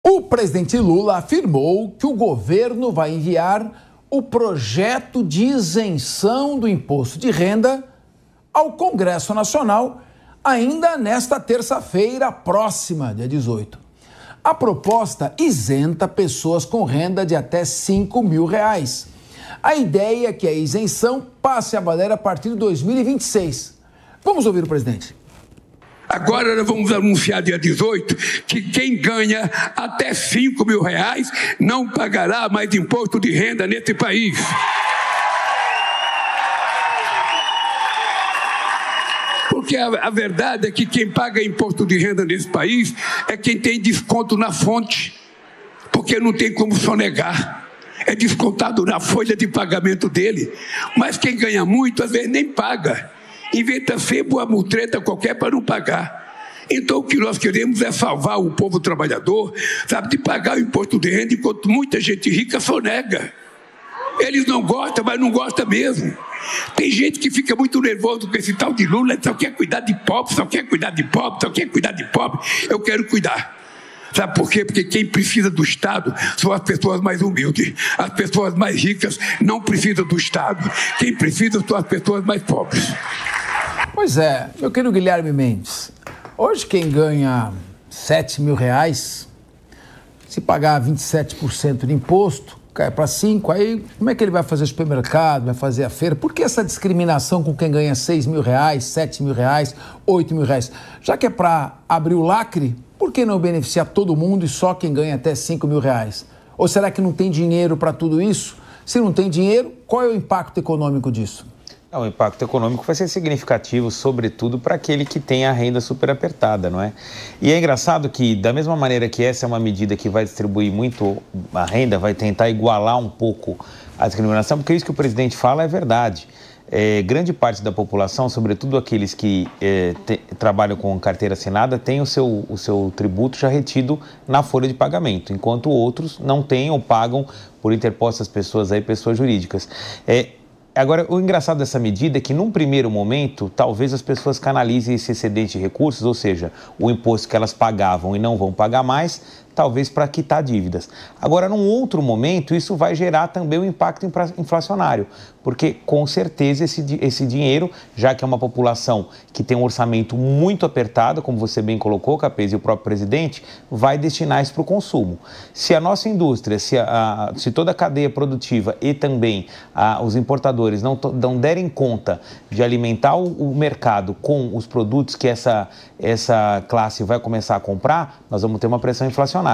O presidente Lula afirmou que o governo vai enviar o projeto de isenção do imposto de renda ao Congresso Nacional ainda nesta terça-feira próxima, dia 18. A proposta isenta pessoas com renda de até R$5 mil. A ideia é que a isenção passe a valer a partir de 2026. Vamos ouvir o presidente. Agora nós vamos anunciar dia 18 que quem ganha até R$5 mil não pagará mais imposto de renda nesse país. Porque a verdade é que quem paga imposto de renda nesse país é quem tem desconto na fonte, porque não tem como sonegar. É descontado na folha de pagamento dele. Mas quem ganha muito, às vezes nem paga. Inventa sempre uma mutreta qualquer para não pagar. Então o que nós queremos é salvar o povo trabalhador, sabe, de pagar o imposto de renda, enquanto muita gente rica sonega. Eles não gostam, mas não gostam mesmo. Tem gente que fica muito nervoso com esse tal de Lula, só quer cuidar de pobre, só quer cuidar de pobre, só quer cuidar de pobre. Eu quero cuidar. Sabe por quê? Porque quem precisa do Estado são as pessoas mais humildes. As pessoas mais ricas não precisam do Estado. Quem precisa são as pessoas mais pobres. Pois é, meu querido Guilherme Mendes, hoje quem ganha R$7 mil, se pagar 27% de imposto, cai para 5%, aí como é que ele vai fazer supermercado, vai fazer a feira? Por que essa discriminação com quem ganha R$6 mil, R$7 mil, R$8 mil? Já que é para abrir o lacre, por que não beneficiar todo mundo e só quem ganha até R$5 mil? Ou será que não tem dinheiro para tudo isso? Se não tem dinheiro, qual é o impacto econômico disso? O impacto econômico vai ser significativo, sobretudo para aquele que tem a renda super apertada, não é? E é engraçado que, da mesma maneira que essa é uma medida que vai distribuir muito a renda, vai tentar igualar um pouco a discriminação, porque isso que o presidente fala é verdade. Grande parte da população, sobretudo aqueles que trabalham com carteira assinada, tem o seu tributo já retido na folha de pagamento, enquanto outros não têm ou pagam por interpostas pessoas jurídicas. Agora, o engraçado dessa medida é que, num primeiro momento, talvez as pessoas canalizem esse excedente de recursos, ou seja, o imposto que elas pagavam e não vão pagar mais, talvez para quitar dívidas. Agora, num outro momento, isso vai gerar também um impacto inflacionário, porque, com certeza, esse dinheiro, já que é uma população que tem um orçamento muito apertado, como você bem colocou, Capês, e o próprio presidente, vai destinar isso para o consumo. Se a nossa indústria, se toda a cadeia produtiva e também os importadores não derem conta de alimentar o mercado com os produtos que essa classe vai começar a comprar, nós vamos ter uma pressão inflacionária.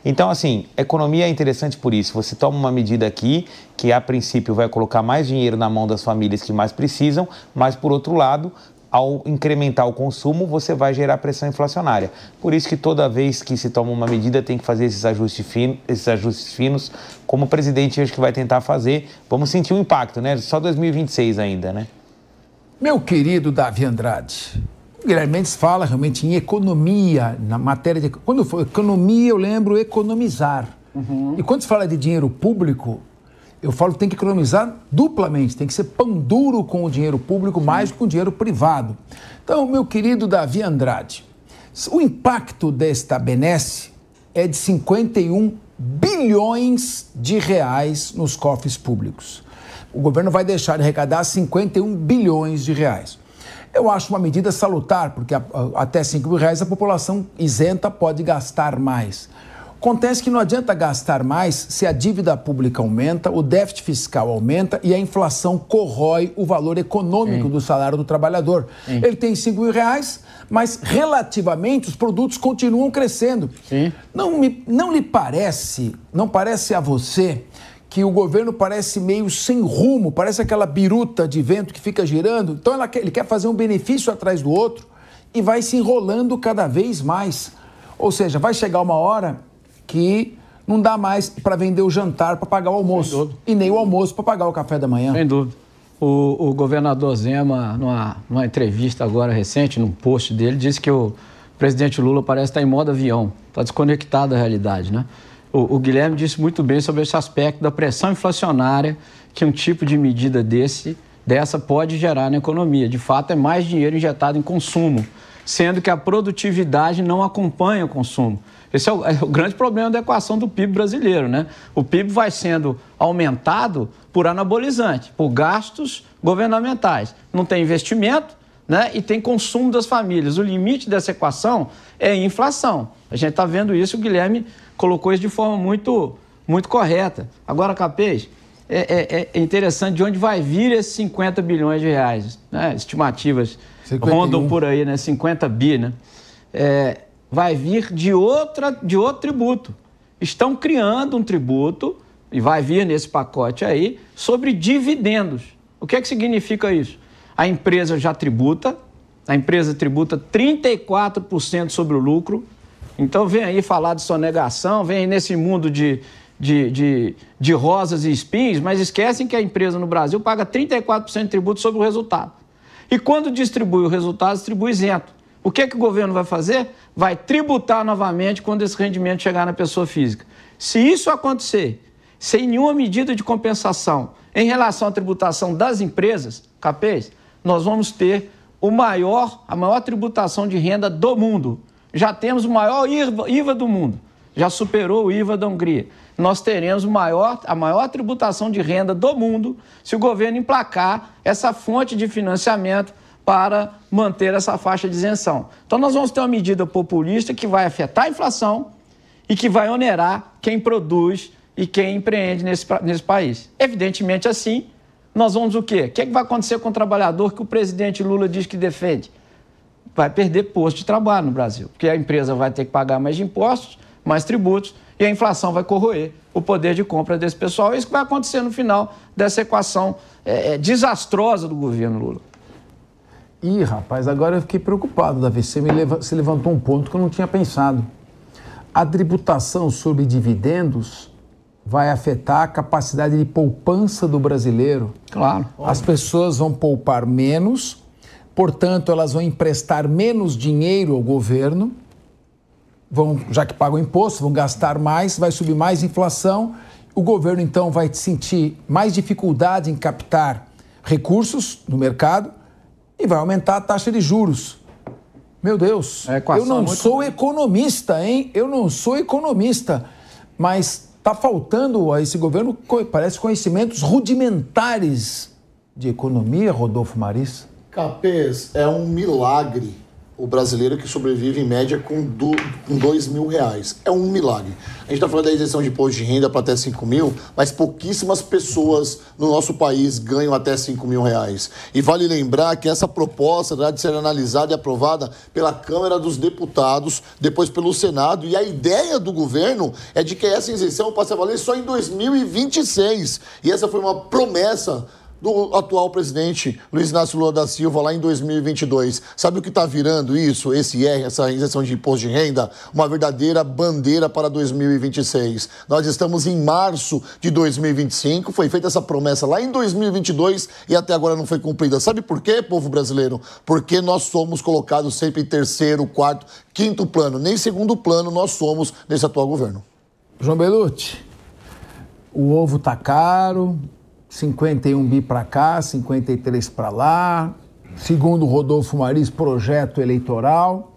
Então, assim, economia é interessante por isso. Você toma uma medida aqui que, a princípio, vai colocar mais dinheiro na mão das famílias que mais precisam, mas, por outro lado, ao incrementar o consumo, você vai gerar pressão inflacionária. Por isso que toda vez que se toma uma medida, tem que fazer esses ajustes finos, como o presidente acho que vai tentar fazer. Vamos sentir o impacto, né? Só 2026 ainda, né? Meu querido Davi Andrade, o Guilherme Mendes fala realmente em economia, na matéria de... Quando for economia, eu lembro economizar. E quando se fala de dinheiro público, eu falo que tem que economizar duplamente, tem que ser pão duro com o dinheiro público, mais com o dinheiro privado. Então, meu querido Davi Andrade, o impacto desta benesse é de 51 bilhões de reais nos cofres públicos. O governo vai deixar de arrecadar 51 bilhões de reais. Eu acho uma medida salutar, porque até R$5 mil a população isenta pode gastar mais. Acontece que não adianta gastar mais se a dívida pública aumenta, o déficit fiscal aumenta e a inflação corrói o valor econômico do salário do trabalhador. Ele tem R$5 mil, mas relativamente os produtos continuam crescendo. Não lhe parece, não parece a você que o governo parece meio sem rumo, parece aquela biruta de vento que fica girando? Então ele quer fazer um benefício atrás do outro e vai se enrolando cada vez mais. Ou seja, vai chegar uma hora que não dá mais para vender o jantar para pagar o almoço e nem o almoço para pagar o café da manhã. Sem dúvida. O governador Zema, numa entrevista agora recente, num post dele, disse que o presidente Lula parece estar em modo avião, está desconectado da realidade, né? O Guilherme disse muito bem sobre esse aspecto da pressão inflacionária que um tipo de medida dessa pode gerar na economia. De fato, é mais dinheiro injetado em consumo. sendo que a produtividade não acompanha o consumo. Esse é o grande problema da equação do PIB brasileiro, né? O PIB vai sendo aumentado por anabolizante, por gastos governamentais. Não tem investimento, né? E tem consumo das famílias. O limite dessa equação é a inflação. A gente está vendo isso, o Guilherme colocou isso de forma muito correta. Agora, Capês, é interessante de onde vai vir esses 50 bilhões de reais, né? Estimativas 51. Rondam por aí, né? 50 bi, né? Vai vir de outro tributo. Estão criando um tributo, e vai vir nesse pacote aí, sobre dividendos. O que significa isso? A empresa já tributa, a empresa tributa 34% sobre o lucro. Então vem aí falar de sonegação, vem aí nesse mundo de rosas e espinhos, mas esquecem que a empresa no Brasil paga 34% de tributo sobre o resultado. E quando distribui o resultado, distribui isento. O que o governo vai fazer? Vai tributar novamente quando esse rendimento chegar na pessoa física. Se isso acontecer, sem nenhuma medida de compensação em relação à tributação das empresas, Capês, nós vamos ter a maior tributação de renda do mundo. Já temos o maior IVA do mundo, já superou o IVA da Hungria. Nós teremos a maior tributação de renda do mundo se o governo emplacar essa fonte de financiamento para manter essa faixa de isenção. Então, nós vamos ter uma medida populista que vai afetar a inflação e que vai onerar quem produz e quem empreende nesse país. Evidentemente, assim, nós vamos o quê? O que vai acontecer com o trabalhador que o presidente Lula diz que defende? Vai perder posto de trabalho no Brasil, porque a empresa vai ter que pagar mais impostos, mais tributos, e a inflação vai corroer o poder de compra desse pessoal. É isso que vai acontecer no final dessa equação desastrosa do governo Lula. Ih, rapaz, agora eu fiquei preocupado, Davi. Você levantou um ponto que eu não tinha pensado. A tributação sobre dividendos vai afetar a capacidade de poupança do brasileiro. Claro. As pessoas vão poupar menos, portanto, elas vão emprestar menos dinheiro ao governo, já que pagam imposto, vão gastar mais, vai subir mais inflação. O governo, então, vai sentir mais dificuldade em captar recursos no mercado e vai aumentar a taxa de juros. Meu Deus, eu não sou economista, hein? Eu não sou economista, mas está faltando a esse governo, parece, conhecimentos rudimentares de economia, Rodolfo Maris. Capês, é um milagre o brasileiro que sobrevive em média com R$2.000. É um milagre. A gente está falando da isenção de imposto de renda para até 5 mil, mas pouquíssimas pessoas no nosso país ganham até 5 mil reais. E vale lembrar que essa proposta terá de ser analisada e aprovada pela Câmara dos Deputados, depois pelo Senado, e a ideia do governo é de que essa isenção passe a valer só em 2026. E essa foi uma promessa do atual presidente Luiz Inácio Lula da Silva lá em 2022. Sabe o que está virando isso, essa isenção de imposto de renda? Uma verdadeira bandeira para 2026. Nós estamos em março de 2025, foi feita essa promessa lá em 2022 e até agora não foi cumprida. Sabe por quê, povo brasileiro? Porque nós somos colocados sempre em terceiro, quarto, quinto plano. Nem segundo plano nós somos nesse atual governo. João Belucci, o ovo tá caro, 51 bi para cá, 53 para lá. Segundo o Rodolfo Maris, projeto eleitoral.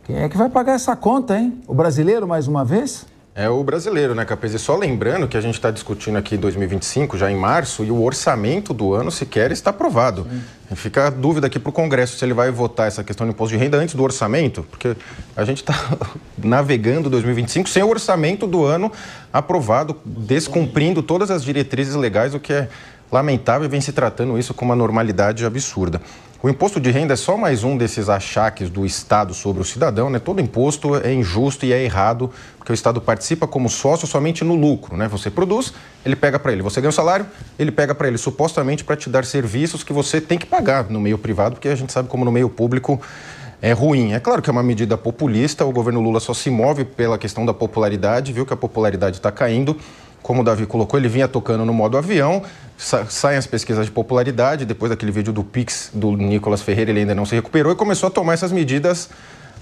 Quem é que vai pagar essa conta, hein? O brasileiro, mais uma vez? É o brasileiro, né, Capês? E só lembrando que a gente está discutindo aqui em 2025, já em março, e o orçamento do ano sequer está aprovado. Fica a dúvida aqui para o Congresso se ele vai votar essa questão do imposto de renda antes do orçamento, porque a gente está navegando 2025 sem o orçamento do ano aprovado, descumprindo todas as diretrizes legais, o que é lamentável e vem se tratando isso com uma normalidade absurda. O imposto de renda é só mais um desses achaques do Estado sobre o cidadão, né? Todo imposto é injusto e é errado, porque o Estado participa como sócio somente no lucro, né? Você produz, ele pega para ele. Você ganha um salário, ele pega para ele, supostamente para te dar serviços que você tem que pagar no meio privado, porque a gente sabe como no meio público é ruim. É claro que é uma medida populista, o governo Lula só se move pela questão da popularidade, viu que a popularidade está caindo. Como o Davi colocou, ele vinha tocando no modo avião, saem as pesquisas de popularidade, depois daquele vídeo do Pix do Nicolas Ferreira, ele ainda não se recuperou e começou a tomar essas medidas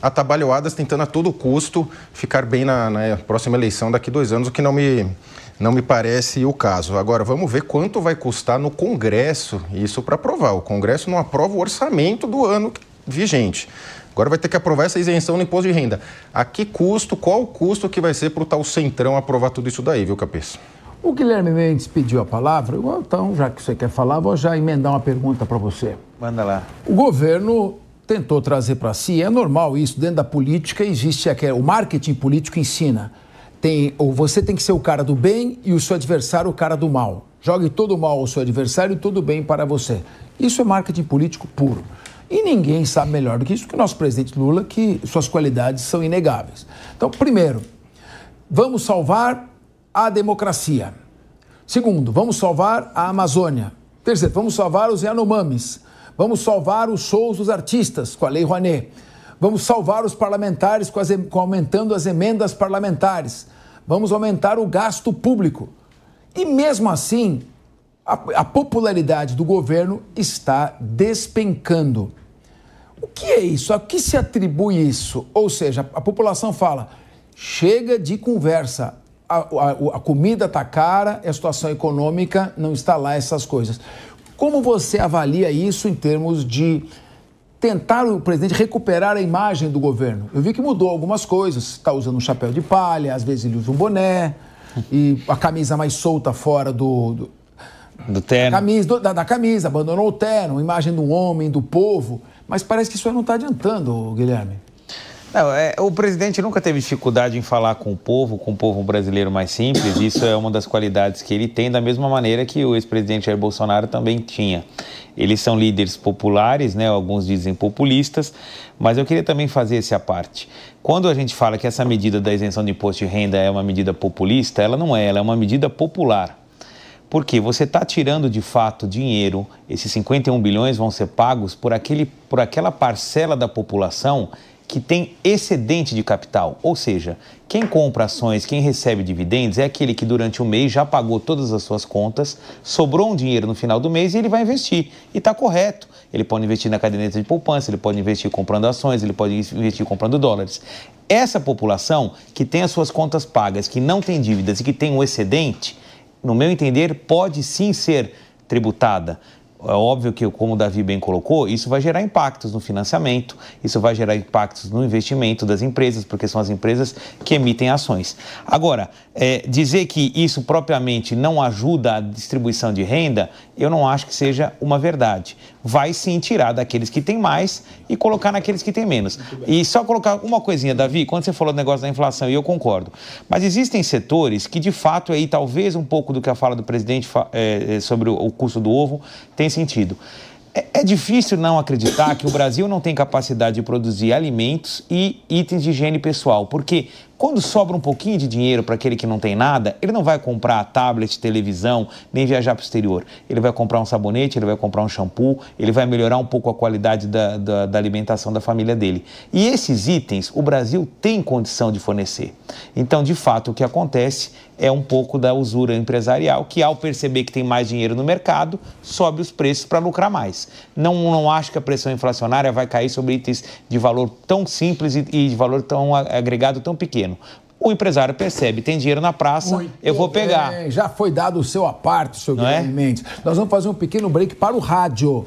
atabalhoadas, tentando a todo custo ficar bem na próxima eleição daqui 2 anos, o que não me parece o caso. Agora, vamos ver quanto vai custar no Congresso isso para aprovar. O Congresso não aprova o orçamento do ano vigente. Agora vai ter que aprovar essa isenção no imposto de renda. A que custo, qual o custo que vai ser para o tal Centrão aprovar tudo isso daí, viu, Cabeça? O Guilherme Mendes pediu a palavra, então, já que você quer falar, vou já emendar uma pergunta para você. Manda lá. O governo tentou trazer para si, é normal isso, dentro da política existe o marketing político ensina. Você tem que ser o cara do bem e o seu adversário o cara do mal. Jogue todo o mal ao seu adversário e todo o bem para você. Isso é marketing político puro. E ninguém sabe melhor do que isso que o nosso presidente Lula, que suas qualidades são inegáveis. Então, primeiro, vamos salvar a democracia. Segundo, vamos salvar a Amazônia. Terceiro, vamos salvar os Yanomamis. Vamos salvar os shows dos artistas com a Lei Rouanet. Vamos salvar os parlamentares aumentando as emendas parlamentares. Vamos aumentar o gasto público. E mesmo assim, a popularidade do governo está despencando. O que é isso? A que se atribui isso? Ou seja, a população fala, chega de conversa. A comida está cara, a situação econômica não está lá, essas coisas. Como você avalia isso em termos de tentar o presidente recuperar a imagem do governo? Eu vi que mudou algumas coisas, está usando um chapéu de palha, às vezes ele usa um boné, e a camisa mais solta fora do terno. Da camisa, abandonou o terno, a imagem do homem, do povo, mas parece que isso aí não está adiantando, Guilherme. Não, o presidente nunca teve dificuldade em falar com o povo brasileiro mais simples. Isso é uma das qualidades que ele tem, da mesma maneira que o ex-presidente Jair Bolsonaro também tinha. Eles são líderes populares, né? Alguns dizem populistas, mas eu queria também fazer esse à parte. Quando a gente fala que essa medida da isenção de imposto de renda é uma medida populista, ela não é, ela é uma medida popular. Porque você está tirando de fato dinheiro, esses 51 bilhões vão ser pagos por aquela parcela da população que tem excedente de capital, ou seja, quem compra ações, quem recebe dividendos é aquele que durante o mês já pagou todas as suas contas, sobrou um dinheiro no final do mês e ele vai investir. E está correto. Ele pode investir na caderneta de poupança, ele pode investir comprando ações, ele pode investir comprando dólares. Essa população que tem as suas contas pagas, que não tem dívidas e que tem um excedente, no meu entender, pode sim ser tributada. É óbvio que, como o Davi bem colocou, isso vai gerar impactos no financiamento, isso vai gerar impactos no investimento das empresas, porque são as empresas que emitem ações. Agora, dizer que isso propriamente não ajuda a distribuição de renda, eu não acho que seja uma verdade. Vai sim tirar daqueles que têm mais e colocar naqueles que têm menos. E só colocar uma coisinha, Davi, quando você falou do negócio da inflação, e eu concordo, mas existem setores que, de fato, aí talvez um pouco do que a fala do presidente sobre o custo do ovo tem sentido. É difícil não acreditar que o Brasil não tem capacidade de produzir alimentos e itens de higiene pessoal, porque quando sobra um pouquinho de dinheiro para aquele que não tem nada, ele não vai comprar tablet, televisão, nem viajar para o exterior. Ele vai comprar um sabonete, ele vai comprar um shampoo, ele vai melhorar um pouco a qualidade da alimentação da família dele. E esses itens o Brasil tem condição de fornecer. Então, de fato, o que acontece é um pouco da usura empresarial, que ao perceber que tem mais dinheiro no mercado, sobe os preços para lucrar mais. Não acho que a pressão inflacionária vai cair sobre itens de valor tão simples e de valor tão agregado tão pequeno. O empresário percebe, tem dinheiro na praça, eu vou pegar. Já foi dado o seu à parte, senhor Guilherme Mendes. Nós vamos fazer um pequeno break para o rádio.